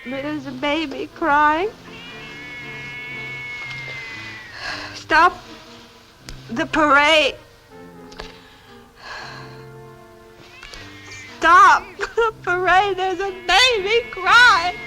There's a baby crying. Stop the parade. Stop the parade. There's a baby crying.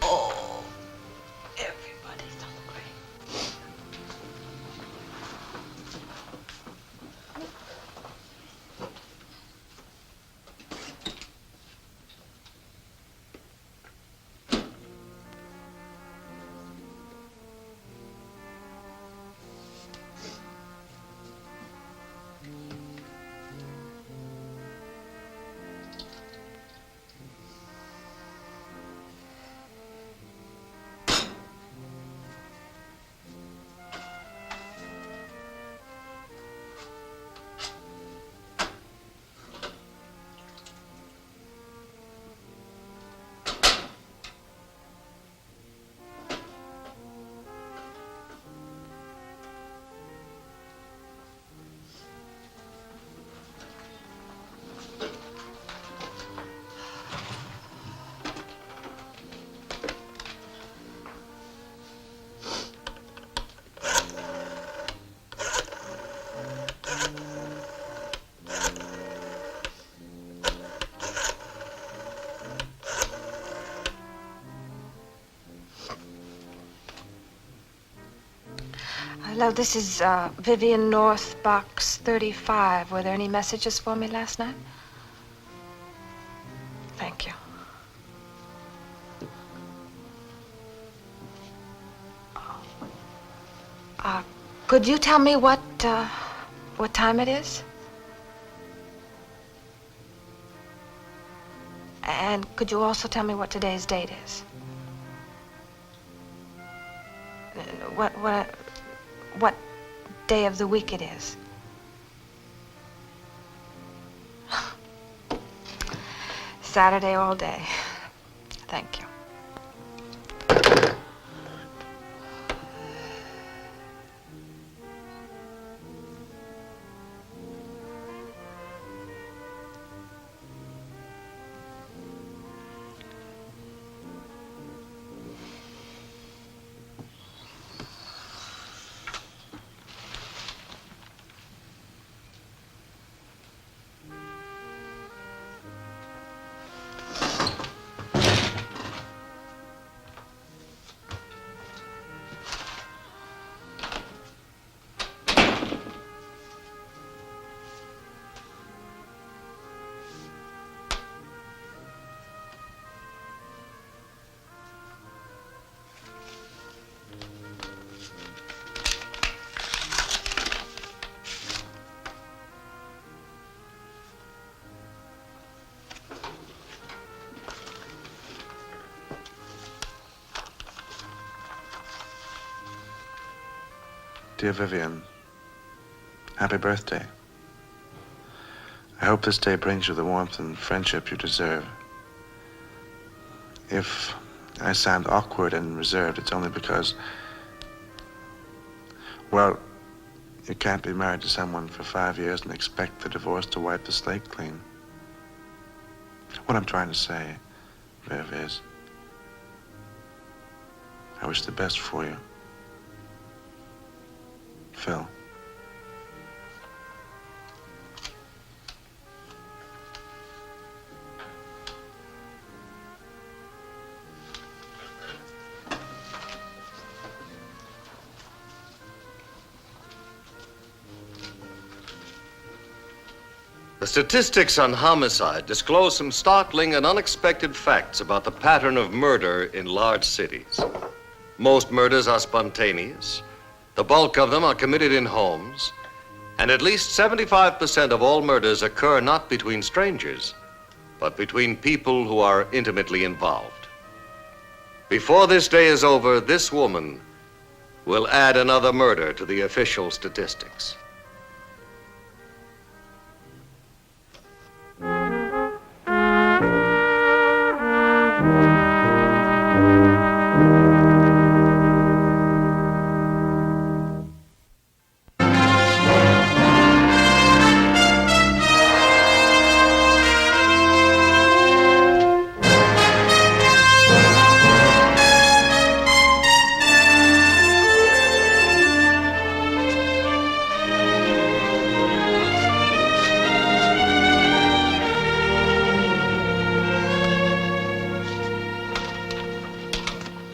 Oh, everybody's hungry. Hello, this is Vivian North, box 35. Were there any messages for me last night? Thank you. Could you tell me what time it is? And could you also tell me what today's date is? What day of the week it is? Saturday all day. Thank you. Dear Vivian, happy birthday. I hope this day brings you the warmth and friendship you deserve. If I sound awkward and reserved, it's only because, well, you can't be married to someone for 5 years and expect the divorce to wipe the slate clean. What I'm trying to say, Viv, is I wish the best for you. Phil. The statistics on homicide disclose some startling and unexpected facts about the pattern of murder in large cities. Most murders are spontaneous. The bulk of them are committed in homes. And at least 75% of all murders occur not between strangers, but between people who are intimately involved. Before this day is over, this woman will add another murder to the official statistics.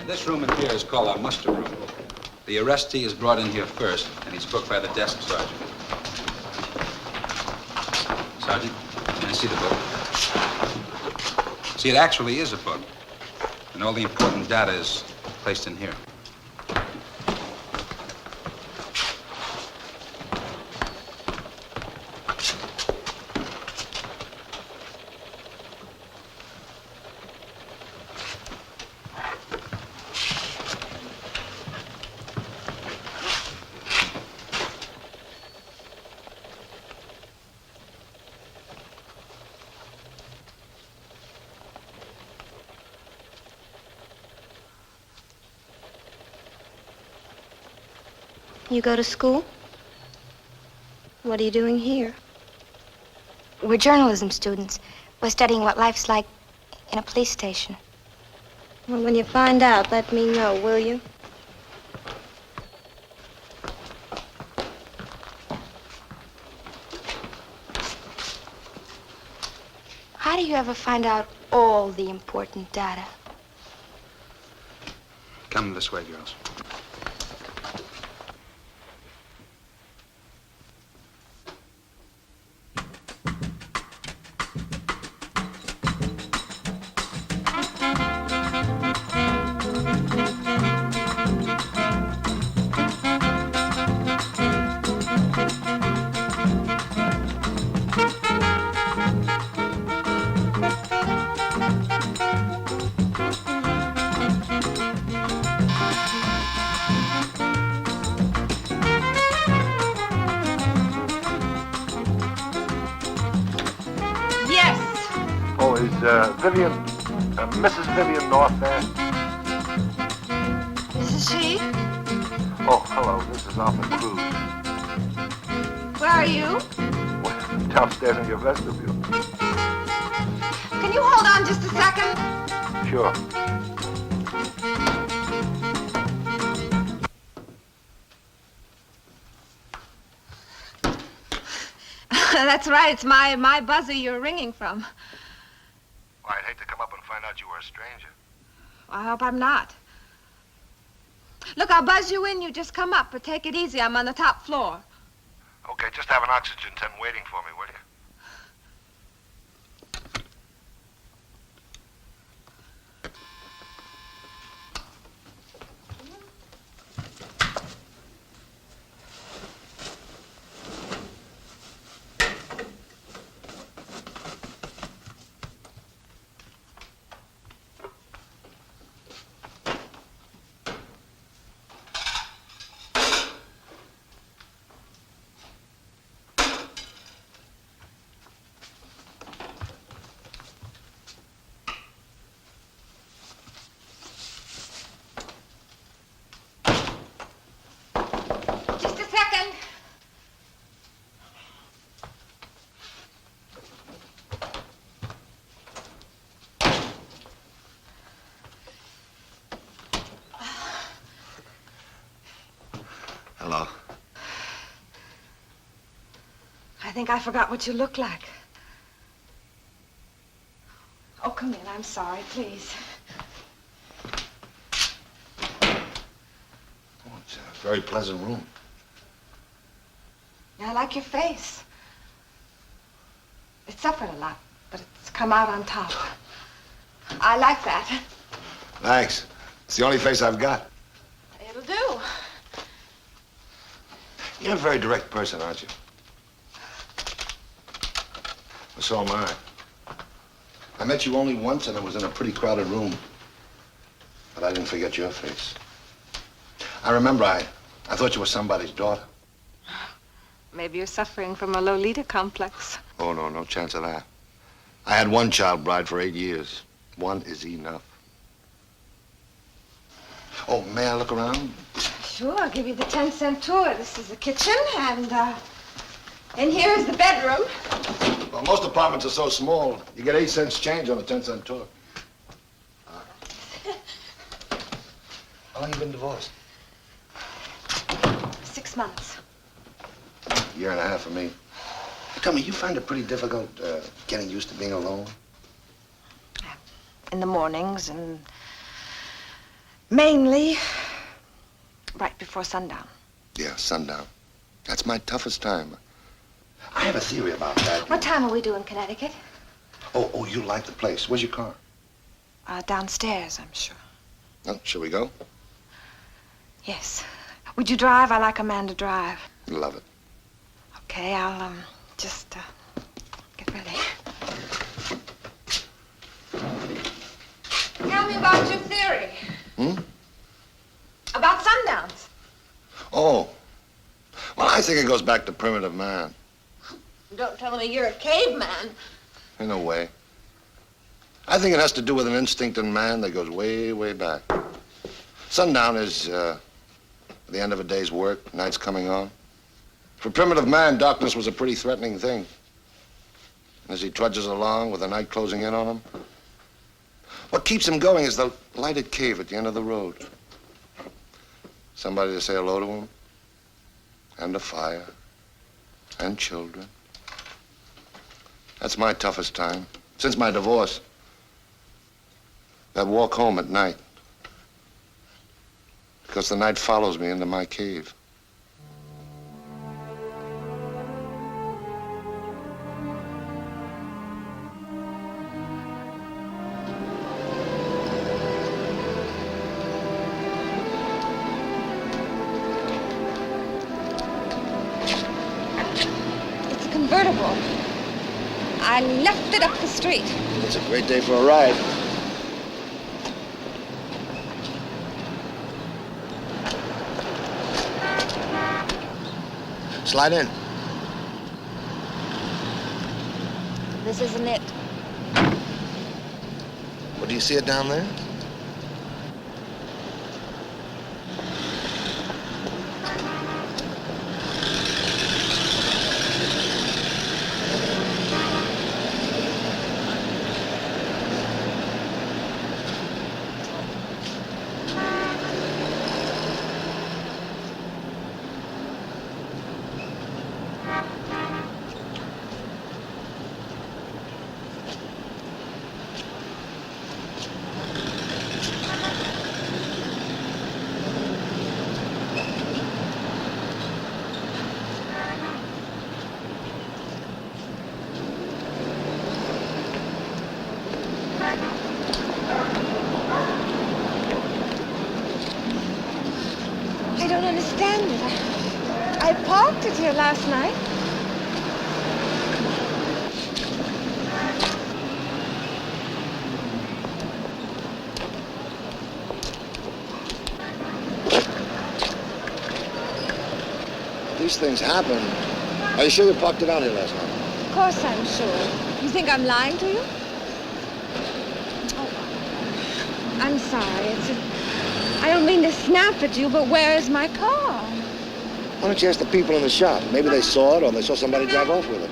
This room in here is called our muster room. The arrestee is brought in here first, and he's booked by the desk sergeant. Sergeant, can I see the book? See, it actually is a book, and all the important data is placed in here. You go to school? What are you doing here? We're journalism students. We're studying what life's like in a police station. Well, when you find out, let me know, will you? How do you ever find out all the important data? Come this way, girls. Mrs. Vivian North there? This is she. Oh, hello. This is Arthur Cruz. Where are you? Well, downstairs in your vestibule. Can you hold on just a second? Sure. That's right. It's my buzzer you're ringing from. Well, I'd hate to come up and find out you were a stranger. I hope I'm not. Look, I'll buzz you in. You just come up, but take it easy. I'm on the top floor. Okay, just have an oxygen tent waiting for me, will you? Just a second. Hello. I think I forgot what you look like. Oh, come in. I'm sorry, please. Oh, it's a very pleasant room. I like your face. It suffered a lot, but it's come out on top. I like that. Thanks. It's the only face I've got. It'll do. You're a very direct person, aren't you? Well, so am I. I met you only once, and it was in a pretty crowded room. But I didn't forget your face. I remember I thought you were somebody's daughter. Maybe you're suffering from a Lolita complex. Oh, no, no chance of that. I had one child bride for 8 years. One is enough. Oh, may I look around? Sure, I'll give you the 10-cent tour. This is the kitchen, and here is the bedroom. Well, most apartments are so small, you get 8 cents change on a 10-cent tour. How long you been divorced? 6 months. A year and a half for me. Tell me, you find it pretty difficult getting used to being alone? In the mornings, and mainly right before sundown. Yeah, sundown. That's my toughest time. I have a theory about that. What time are we due in Connecticut? Oh, you like the place. Where's your car? Downstairs, I'm sure. Oh, shall we go? Yes. Would you drive? I like a man to drive. Love it. Okay, I'll, just, get ready. Tell me about your theory. About sundowns. Oh. Well, I think it goes back to primitive man. Don't tell me you're a caveman. In a way. I think it has to do with an instinct in man that goes way, way back. Sundown is the end of a day's work, night's coming on. For primitive man, darkness was a pretty threatening thing. As he trudges along with the night closing in on him, what keeps him going is the lighted cave at the end of the road. Somebody to say hello to him, and a fire, and children. That's my toughest time, since my divorce. That walk home at night. Because the night follows me into my cave. It's a convertible. I left it up the street. It's a great day for a ride. Slide in. This isn't it. Well, do you see it down there? I don't understand it. I parked it here last night. These things happen. Are you sure you parked it out here last night? Of course I'm sure. You think I'm lying to you? Oh, I'm sorry. I don't mean to snap at you, but where is my car? Why don't you ask the people in the shop? Maybe they saw it or they saw somebody drive off with it.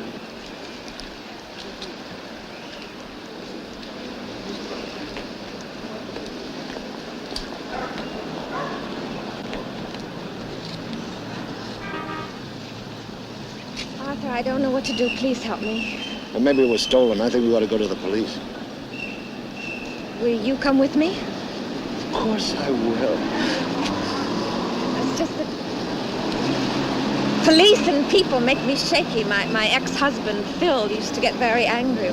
Arthur, I don't know what to do. Please help me. Well, maybe it was stolen. I think we ought to go to the police. Will you come with me? Of course I will. It's just that Police and people make me shaky. My ex-husband, Phil, used to get very angry.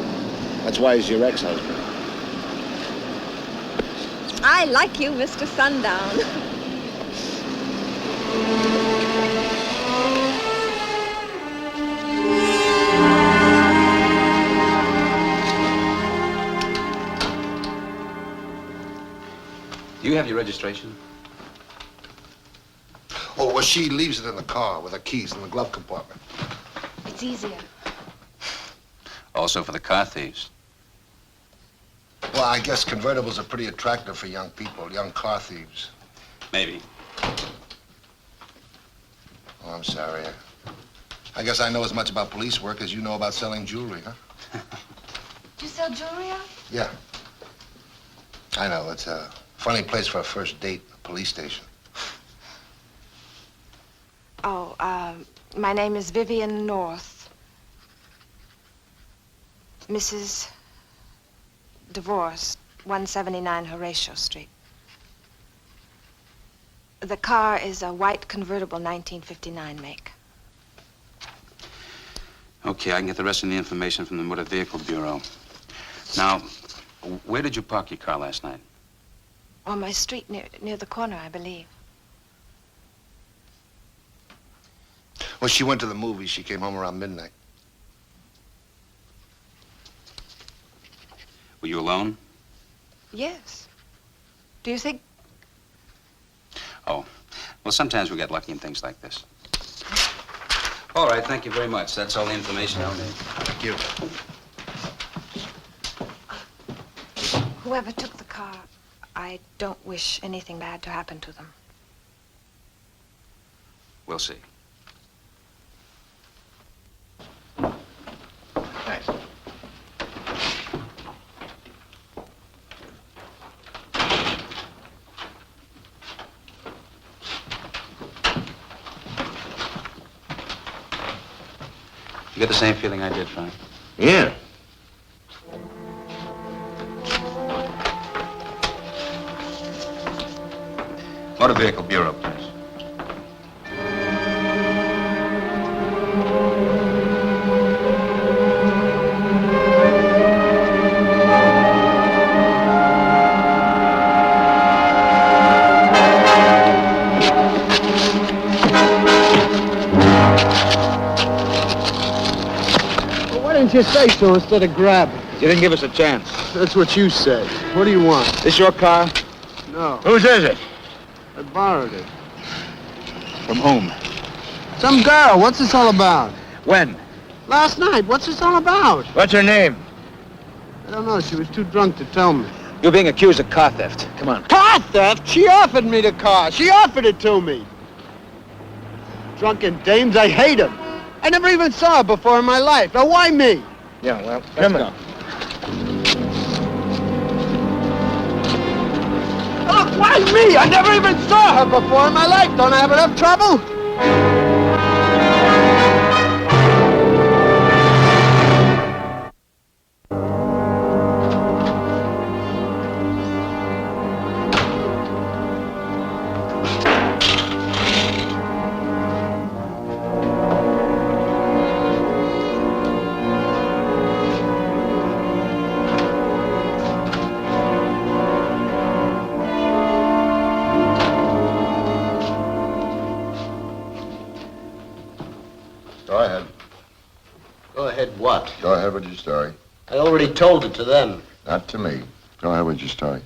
That's why he's your ex-husband. I like you, Mr. Sundown. Do you have your registration? Oh, well, she leaves it in the car with her keys in the glove compartment. It's easier. Also for the car thieves. Well, I guess convertibles are pretty attractive for young people, young car thieves. Maybe. Oh, I'm sorry. I guess I know as much about police work as you know about selling jewelry, huh? Do you sell jewelry out? Yeah. I know, it's a funny place for a first date, a police station. Oh, my name is Vivian North. Mrs. Divorced, 179 Horatio Street. The car is a white convertible 1959 make. Okay, I can get the rest of the information from the Motor Vehicle Bureau. Now, where did you park your car last night? On my street near the corner, I believe. Well, she went to the movies. She came home around midnight. Were you alone? Yes. Do you think? Oh, well, sometimes we get lucky in things like this. All right, thank you very much. That's all the information I'll need. Thank you. Whoever took the car, I don't wish anything bad to happen to them. We'll see. Thanks. You get the same feeling I did, Frank? Yeah. Motor Vehicle Bureau, please. Why didn't you say so instead of grab it? You didn't give us a chance. That's what you said. What do you want? This your car? No, Whose is it? I borrowed it. From whom? Some girl. What's this all about? When? Last night. What's this all about? What's her name? I don't know. She was too drunk to tell me. You're being accused of car theft. Come on. Car theft? She offered me the car. She offered it to me. Drunken dames, I hate them. I never even saw her before in my life. Now, why me? Yeah, well, come on. Look, why me? I never even saw her before in my life. Don't I have enough trouble? Go ahead. Go ahead, what? Go ahead with your story. I already told it to them. Not to me. Go ahead with your story.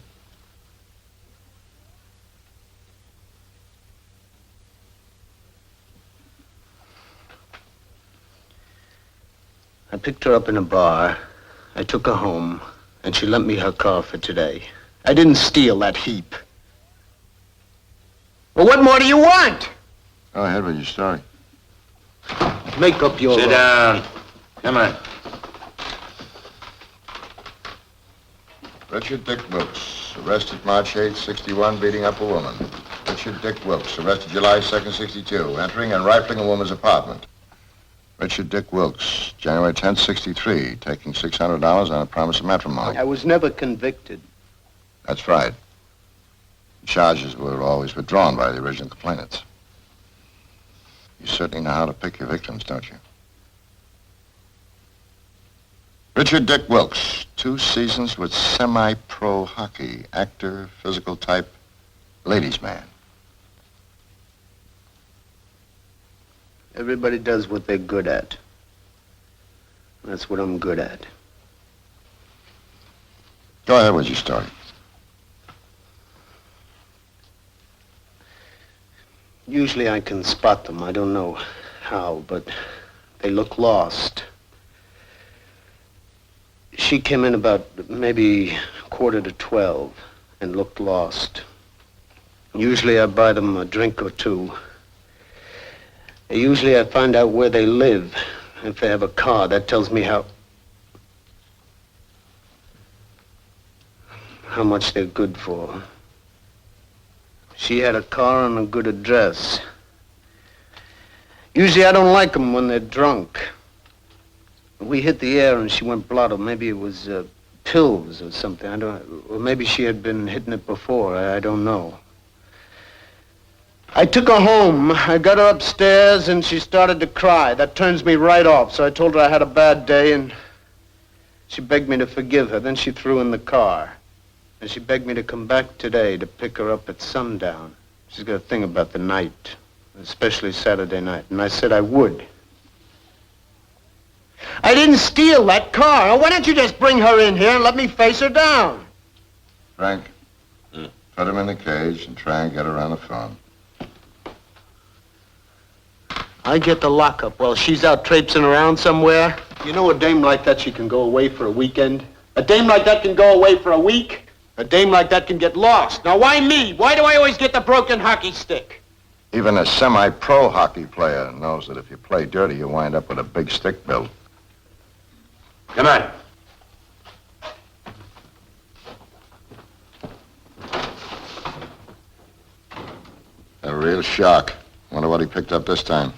I picked her up in a bar. I took her home, and she lent me her car for today. I didn't steal that heap. Well, what more do you want? Go ahead with your story. Make up your... Sit down. Come on. Richard Dick Wilkes, arrested March 8th, 61, beating up a woman. Richard Dick Wilkes, arrested July 2nd, 62, entering and rifling a woman's apartment. Richard Dick Wilkes, January 10th, 63, taking $600 on a promise of matrimony. I was never convicted. That's right. The charges were always withdrawn by the original complainants. You certainly know how to pick your victims, don't you? Richard Dick Wilkes, 2 seasons with semi-pro hockey. Actor, physical type, ladies' man. Everybody does what they're good at. That's what I'm good at. Go ahead with your story. Usually I can spot them. I don't know how, but they look lost. She came in about maybe 11:45 and looked lost. Usually I buy them a drink or two. Usually I find out where they live. If they have a car, that tells me how much they're good for. She had a car and a good address. Usually I don't like them when they're drunk. We hit the air and she went blotto. Maybe it was pills or something. Or maybe she had been hitting it before. I don't know. I took her home. I got her upstairs and she started to cry. That turns me right off. So I told her I had a bad day and she begged me to forgive her. Then she threw in the car. And she begged me to come back today to pick her up at sundown. She's got a thing about the night, especially Saturday night. And I said I would. I didn't steal that car. Why don't you just bring her in here and let me face her down? Frank, put him in the cage and try and get her on the phone. I get the lockup while she's out traipsing around somewhere. You know a dame like that, she can go away for a weekend. A dame like that can go away for a week. A dame like that can get lost. Now, why me? Why do I always get the broken hockey stick? Even a semi-pro hockey player knows that if you play dirty, you wind up with a big stick build. Come on. A real shock. Wonder what he picked up this time.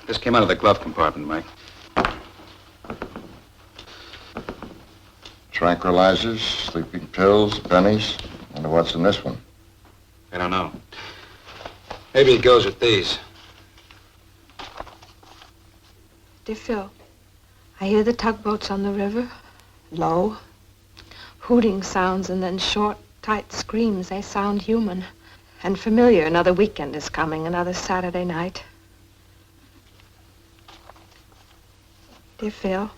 This came out of the glove compartment, Mike. Tranquilizers, sleeping pills, pennies. Wonder what's in this one. I don't know. Maybe it goes with these. Dear Phil, I hear the tugboats on the river, low, hooting sounds and then short, tight screams. They sound human and familiar. Another weekend is coming, another Saturday night. Dear Phil,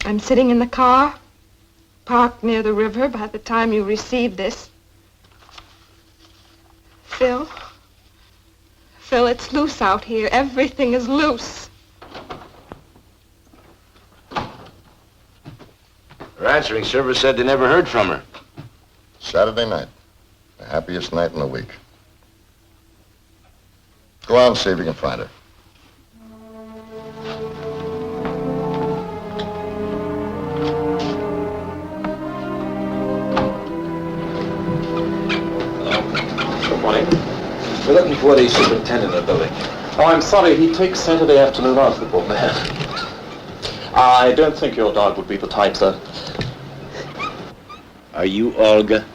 I'm sitting in the car, parked near the river by the time you receive this. Phil, it's loose out here. Everything is loose. Her answering service said they never heard from her. Saturday night. The happiest night in the week. Go out and see if you can find her. Good morning. We're looking for the superintendent of the building. Oh, I'm sorry. He takes Saturday afternoon off, the poor man. I don't think your dog would be the type, sir. Are you Olga?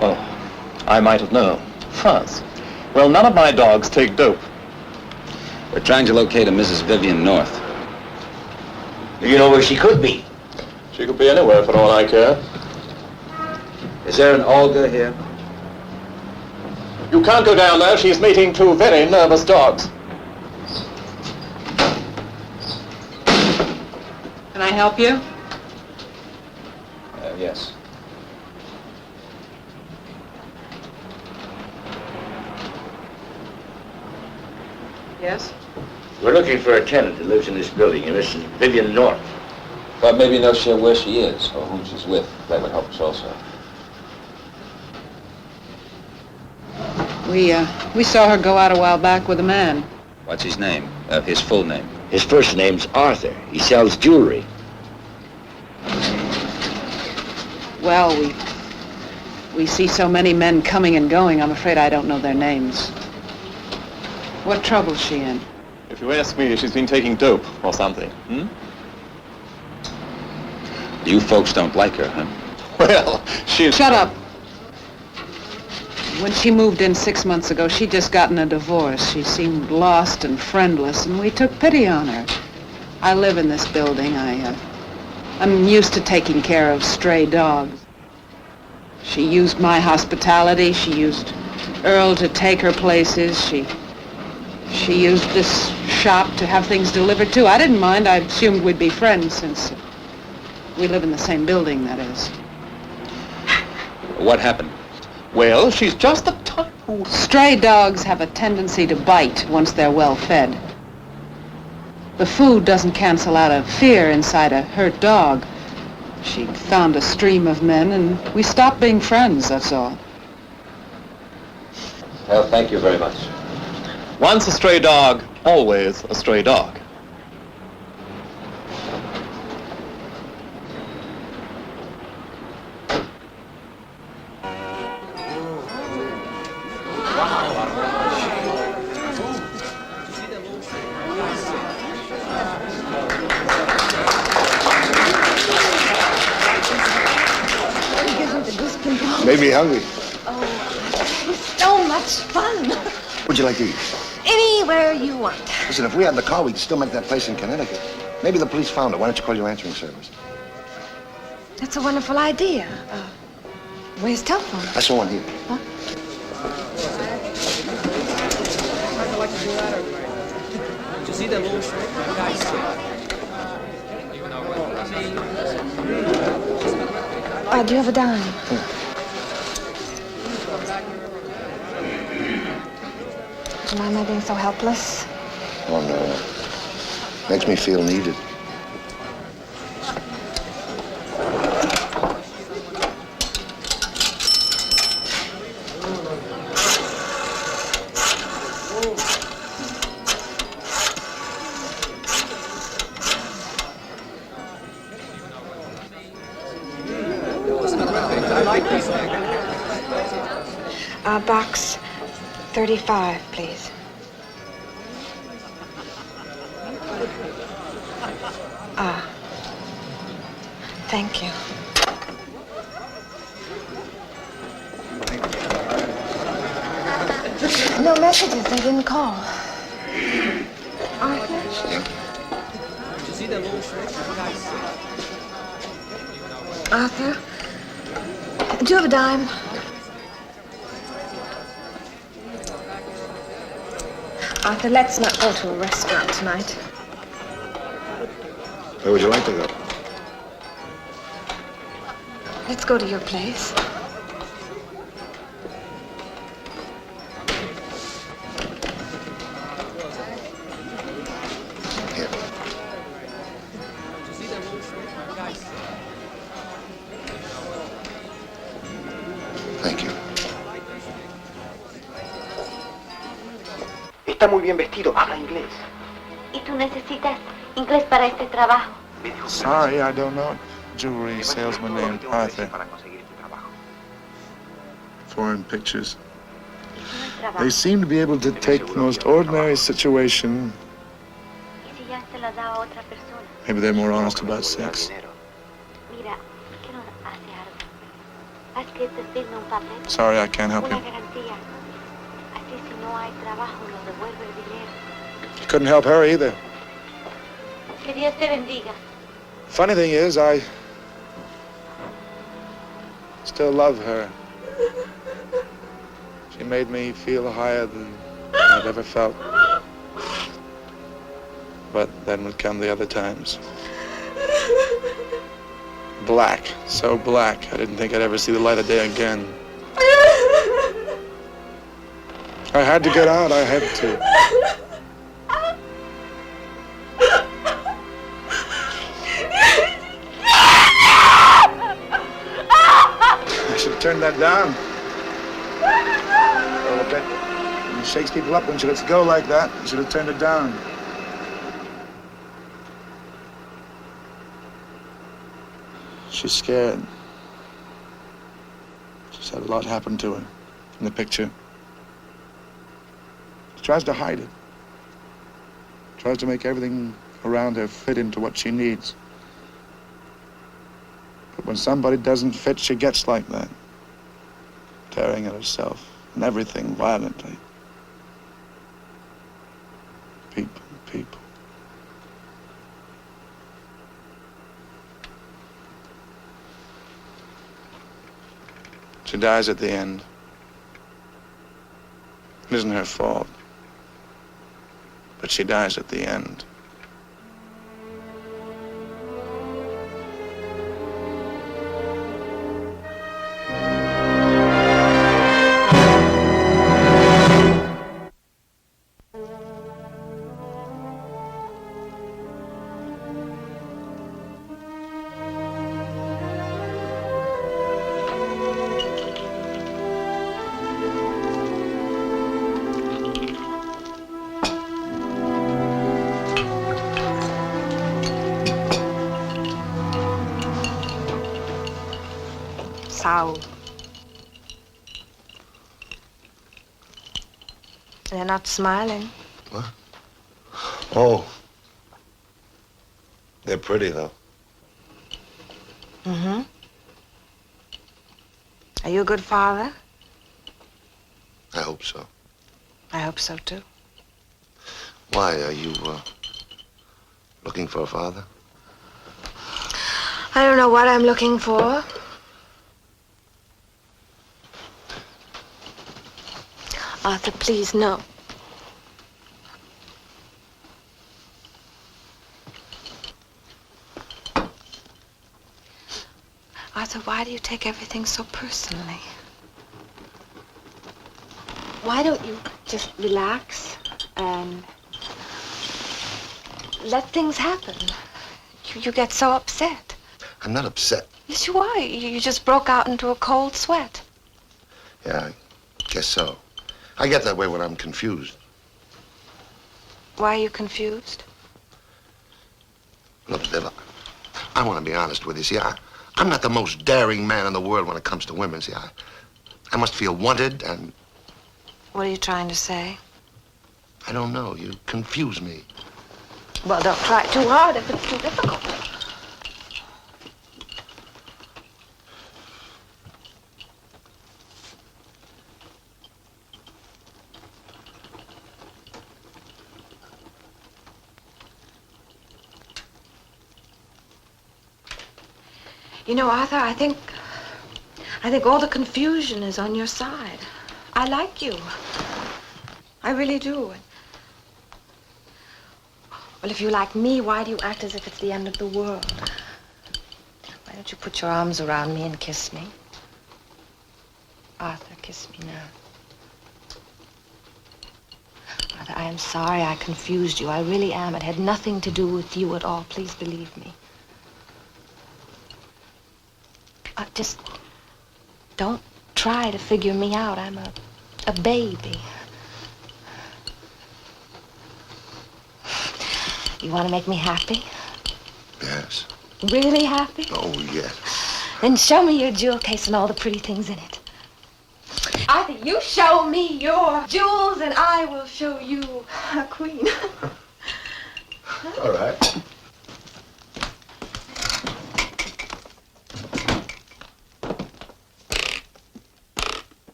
Well, I might have known. Fuzz. Well, none of my dogs take dope. We're trying to locate a Mrs. Vivian North. Do you know where she could be? She could be anywhere for all I care. Is there an Olga here? You can't go down there. She's meeting 2 very nervous dogs. Can I help you? Yes. Yes? We're looking for a tenant who lives in this building, a Mrs. Vivian North. But maybe no sure where she is or who she's with. That would help us also. We saw her go out a while back with a man. What's his name? His full name? His first name's Arthur. He sells jewelry. Well, we see so many men coming and going, I'm afraid I don't know their names. What trouble's she in? If you ask me, she's been taking dope or something. You folks don't like her, huh? Well, she's... Shut up. When she moved in 6 months ago, she'd just gotten a divorce. She seemed lost and friendless, and we took pity on her. I live in this building. I'm used to taking care of stray dogs. She used my hospitality. She used Earl to take her places. She used this shop to have things delivered to. I didn't mind. I assumed we'd be friends since we live in the same building, that is. What happened? Well, she's just the type who... Stray dogs have a tendency to bite once they're well fed. The food doesn't cancel out a fear inside a hurt dog. She'd found a stream of men, and we stopped being friends, that's all. Well, thank you very much. Once a stray dog, always a stray dog. Made me hungry. Oh, it's so much fun. Would you like to eat? Anywhere you want. Listen, if we had the car, we could still make that place in Connecticut. Maybe the police found it. Why don't you call your answering service? That's a wonderful idea. Where's the telephone? That's the one here. Huh? Did you see that little Do you have a dime? Do you mind my being so helpless? Oh, no. Makes me feel needed. Box 35, please. Thank you. No messages. They didn't call. Arthur? Did you see that little Arthur? Do you have a dime? Arthur, let's not go to a restaurant tonight. Where would you like to go? Let's go to your place. Here. Thank you. Está muy bien vestido, habla inglés. ¿Y tú necesitas inglés para este trabajo? Sorry, I don't know. Jewelry salesman named Arthur. Foreign pictures. They seem to be able to take the most ordinary situation. Maybe they're more honest about sex. Sorry, I can't help you. You couldn't help her either. Que Dios te bendiga. Funny thing is, I still love her. She made me feel higher than I've ever felt. But then would come the other times. Black, so black, I didn't think I'd ever see the light of day again. I had to get out, I had to. I should have turned that down. Oh, a bit. When she shakes people up when she lets go like that, you should have turned it down. She's scared. She's had a lot happen to her in the picture. She tries to hide it. Tries to make everything around her fit into what she needs. But when somebody doesn't fit, she gets like that. Tearing at herself and everything violently. People, people. She dies at the end. It isn't her fault. But she dies at the end. Saul. They're not smiling. What? Oh. They're pretty, though. Mm-hmm. Are you a good father? I hope so. I hope so, too. Why, are you, looking for a father? I don't know what I'm looking for. Arthur, please, no. Arthur, why do you take everything so personally? Why don't you just relax and let things happen? You get so upset. I'm not upset. Yes, you are. You just broke out into a cold sweat. Yeah, I guess so. I get that way when I'm confused. Why are you confused? Look, Bill, I want to be honest with you. See, I'm not the most daring man in the world when it comes to women. See, I must feel wanted and... What are you trying to say? I don't know. You confuse me. Well, don't try too hard if it's too difficult. You know, Arthur, I think all the confusion is on your side. I like you. I really do. Well, if you like me, why do you act as if it's the end of the world? Why don't you put your arms around me and kiss me? Arthur, kiss me now. Arthur, I am sorry I confused you. I really am. It had nothing to do with you at all. Please believe me. Just don't try to figure me out. I'm a baby. You want to make me happy? Yes. Really happy? Oh, yes. Then show me your jewel case and all the pretty things in it. Arthur, you show me your jewels and I will show you a queen. All right.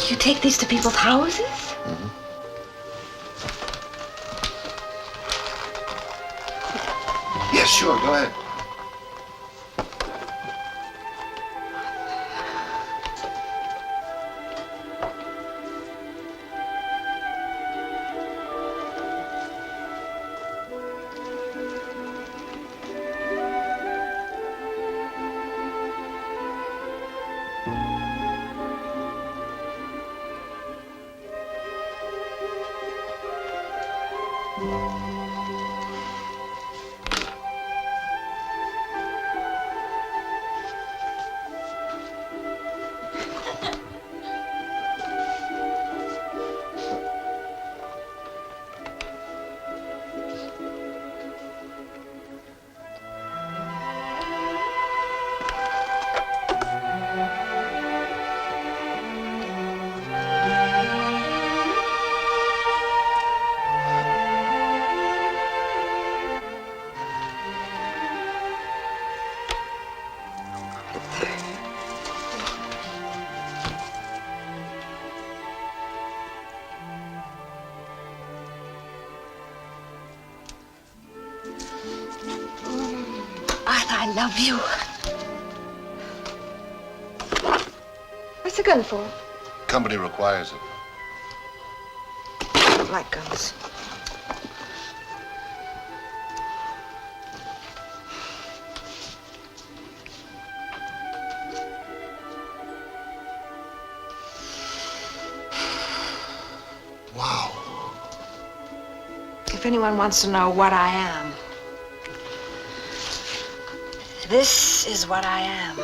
You take these to people's houses? Mm-hmm. Yes, sure, go ahead. I love you. What's the gun for? Company requires it. I don't like guns. Wow. If anyone wants to know what I am, this is what I am.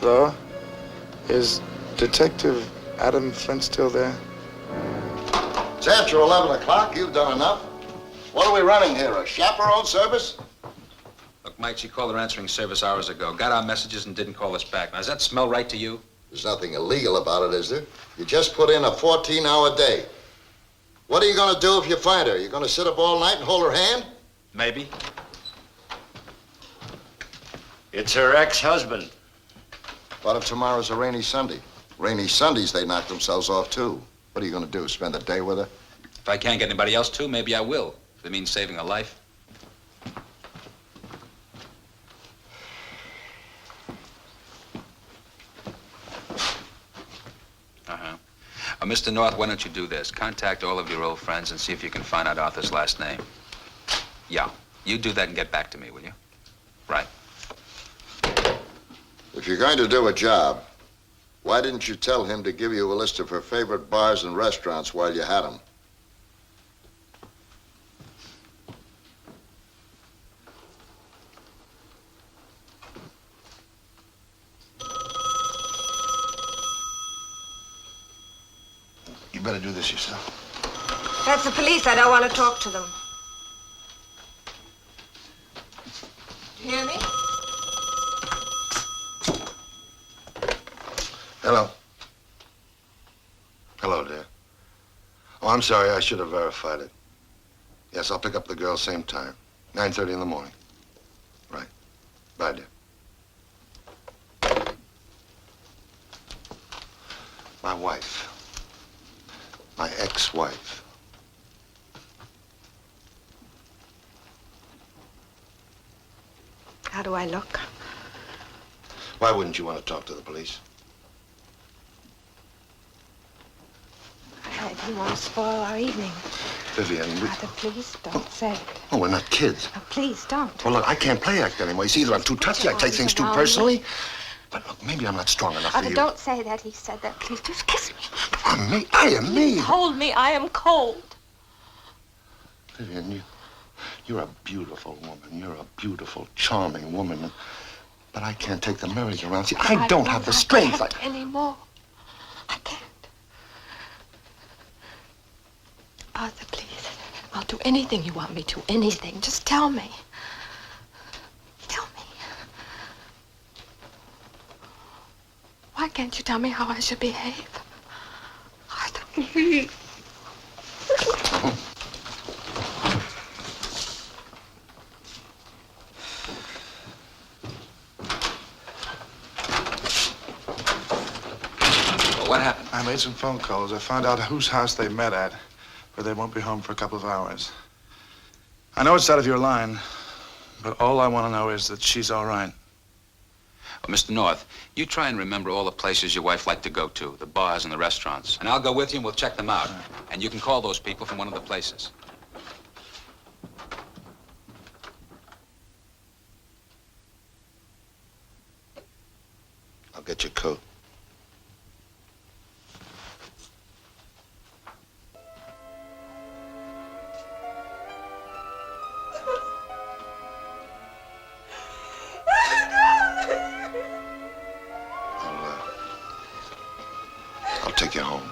Hello? Is Detective Adam Flint still there? It's after 11 o'clock. You've done enough. What are we running here, a chaperone service? Look, Mike, she called her answering service hours ago, got our messages and didn't call us back. Now, does that smell right to you? There's nothing illegal about it, is there? You just put in a 14-hour day. What are you going to do if you find her? You going to sit up all night and hold her hand? Maybe. It's her ex-husband. What if tomorrow's a rainy Sunday? Rainy Sundays, they knock themselves off, too. What are you going to do, spend the day with her? If I can't get anybody else to, maybe I will. If it means saving a life. Mr. North, why don't you do this? Contact all of your old friends and see if you can find out Arthur's last name. Yeah, you do that and get back to me, will you? Right. If you're going to do a job, why didn't you tell him to give you a list of her favorite bars and restaurants while you had him? You better do this yourself. That's the police. I don't want to talk to them. You hear me? Hello. Hello, dear. Oh, I'm sorry. I should have verified it. Yes, I'll pick up the girl same time. 9:30 in the morning. Right. Bye, dear. My wife. My ex-wife. How do I look? Why wouldn't you want to talk to the police? I didn't want to spoil our evening. Vivian, Arthur, please don't say it. Oh, we're not kids. Oh, please don't. Well, look, I can't play act anymore. You see, either I'm too touchy, I take things too personally. But look, maybe I'm not strong enough for Arthur, you. don't say that. He said that. Please, just kiss me. I'm me. I am me. Hold me. I am cold. Vivian, you're a beautiful woman. You're a beautiful, charming woman. But I can't take the merry-go-round. See, I don't have the strength. Anymore. I can't. Arthur, please. I'll do anything you want me to. Anything. Just tell me. Tell me. Why can't you tell me how I should behave? Arthur, please. What happened? I made some phone calls. I found out whose house they met at, but they won't be home for a couple of hours. I know it's out of your line, but all I want to know is that she's all right. Well, Mr. North, you try and remember all the places your wife liked to go to, the bars and the restaurants. And I'll go with you and we'll check them out. And you can call those people from one of the places. I'll get your coat. I'll take you home.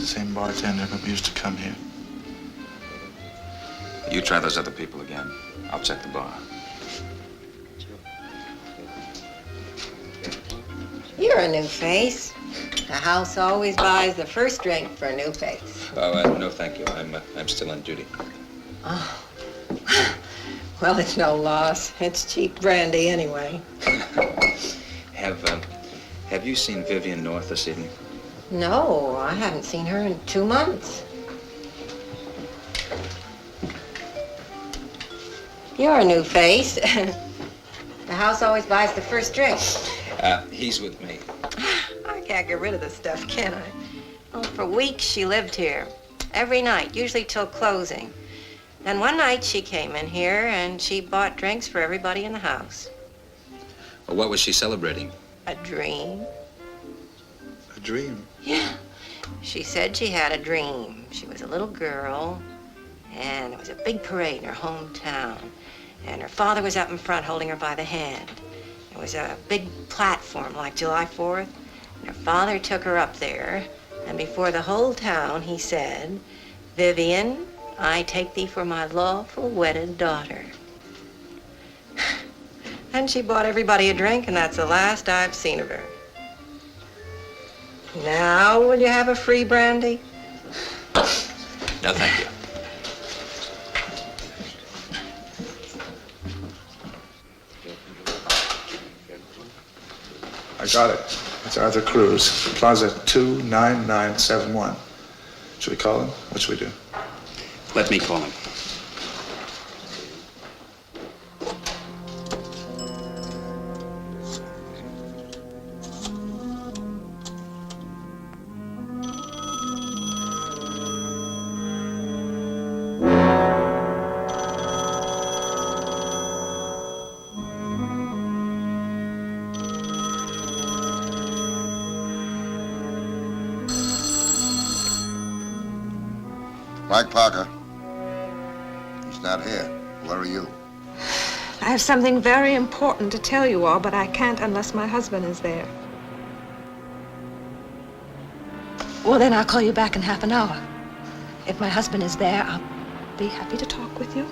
the same bartender who used to come here. You try those other people again. I'll check the bar. You're a new face. The house always buys the first drink for a new face. Oh, no, thank you. I'm still on duty. Oh. Well, it's no loss. It's cheap brandy anyway. Have you seen Vivian North this evening? No, I haven't seen her in 2 months. You're a new face. The house always buys the first drink. He's with me. I can't get rid of this stuff, can I? Oh, for weeks she lived here. Every night, usually till closing. Then one night she came in here and she bought drinks for everybody in the house. Well, what was she celebrating? A dream. A dream? Yeah. She said she had a dream. She was a little girl, and there was a big parade in her hometown. And her father was up in front holding her by the hand. It was a big platform like July 4th. And her father took her up there, and before the whole town, he said, "Vivian, I take thee for my lawful wedded daughter." And she bought everybody a drink, and that's the last I've seen of her. Now, will you have a free brandy? No, thank you. I got it. It's Arthur Cruz, Plaza 29971. Should we call him? What should we do? Let me call him. Mike Parker. He's not here. Where are you? I have something very important to tell you all, but I can't unless my husband is there. Well, then I'll call you back in half an hour. If my husband is there, I'll be happy to talk with you.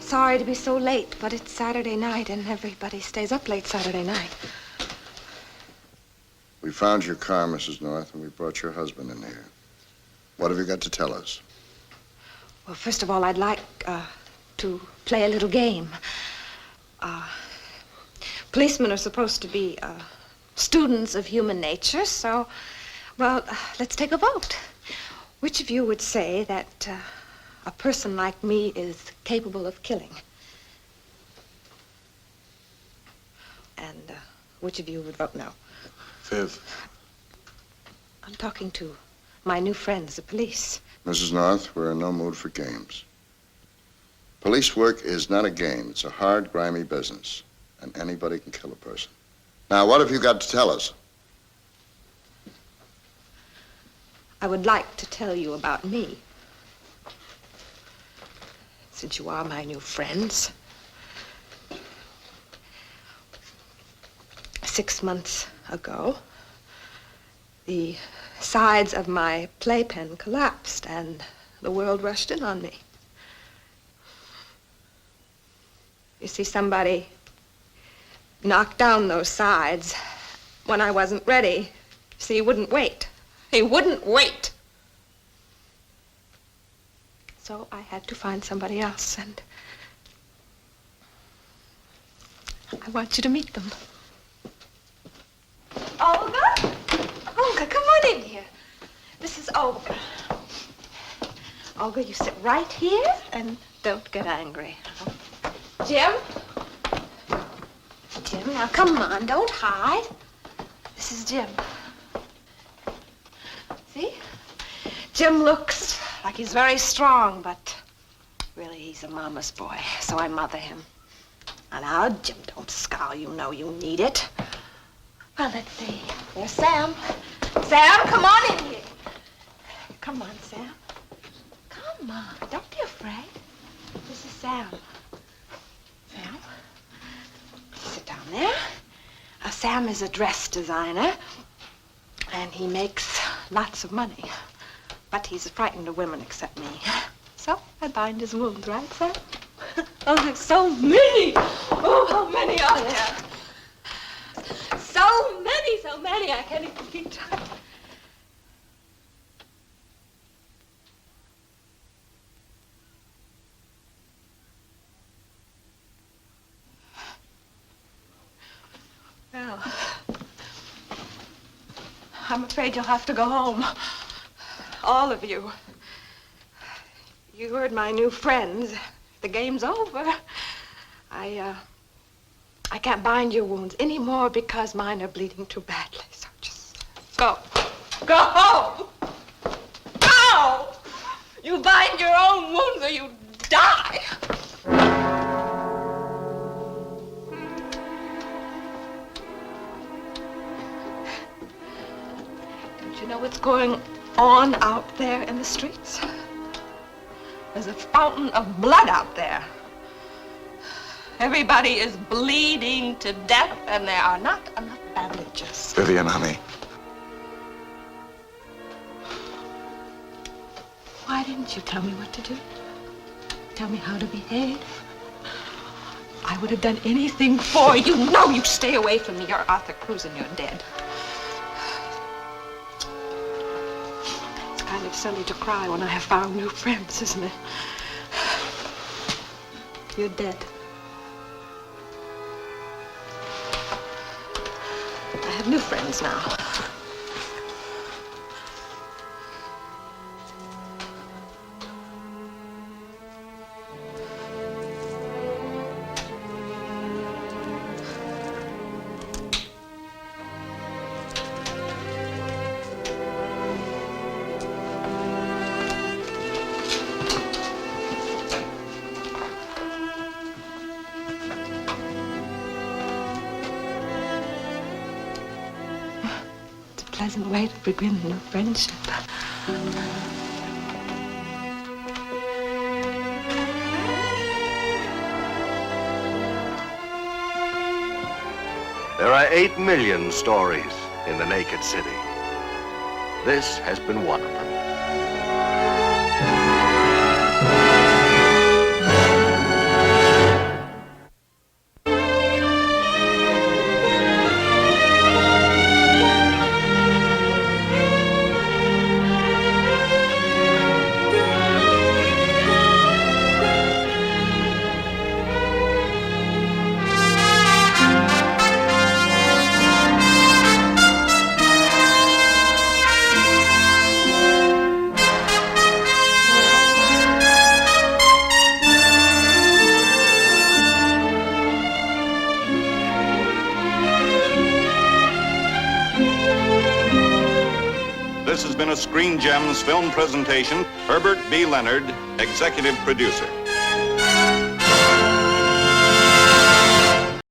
Sorry to be so late, but it's Saturday night and everybody stays up late Saturday night. We found your car, Mrs. North, and we brought your husband in here. What have you got to tell us? Well, first of all, I'd like to play a little game. Policemen are supposed to be students of human nature, so, well, let's take a vote. Which of you would say that a person like me is capable of killing? And which of you would vote no? Viv. I'm talking to my new friends, the police. Mrs. North, we're in no mood for games. Police work is not a game. It's a hard, grimy business. And anybody can kill a person. Now, what have you got to tell us? I would like to tell you about me. Since you are my new friends. 6 months ago, the sides of my playpen collapsed and the world rushed in on me. You see, somebody knocked down those sides when I wasn't ready. See, he wouldn't wait. He wouldn't wait. So I had to find somebody else, and I want you to meet them. Olga? Olga, come on in here. This is Olga. Olga, you sit right here and don't get angry. Jim? Jim. Now, come on, don't hide. This is Jim. See? Jim looks like he's very strong, but really he's a mama's boy, so I mother him. Now, Jim, don't scowl. You know you need it. Well, let's see. There's Sam. Sam, come on in here. Come on, Sam. Come on. Don't be afraid. This is Sam. Sam, sit down there. Sam is a dress designer, and he makes lots of money. But he's frightened of women except me. So I bind his wounds, right, Sam? Oh, there's so many. Oh, how many are there? So many, I can't even keep track. Well, I'm afraid you'll have to go home. All of you. You heard my new friends. The game's over. I can't bind your wounds anymore because mine are bleeding too badly. So just go. Go home. Go! You bind your own wounds or you die. Don't you know what's going on out there in the streets? There's a fountain of blood out there. Everybody is bleeding to death, and there are not enough bandages. Vivian, honey. Why didn't you tell me what to do? Tell me how to behave? I would have done anything for you. No, you stay away from me. You're Arthur Cruz and you're dead. It's kind of silly to cry when I have found new friends, isn't it? You're dead. I have new friends now. Pleasant way to begin a new friendship. There are 8 million stories in the naked city. This has been one of them. This has been a Screen Gems film presentation. Herbert B. Leonard, executive producer.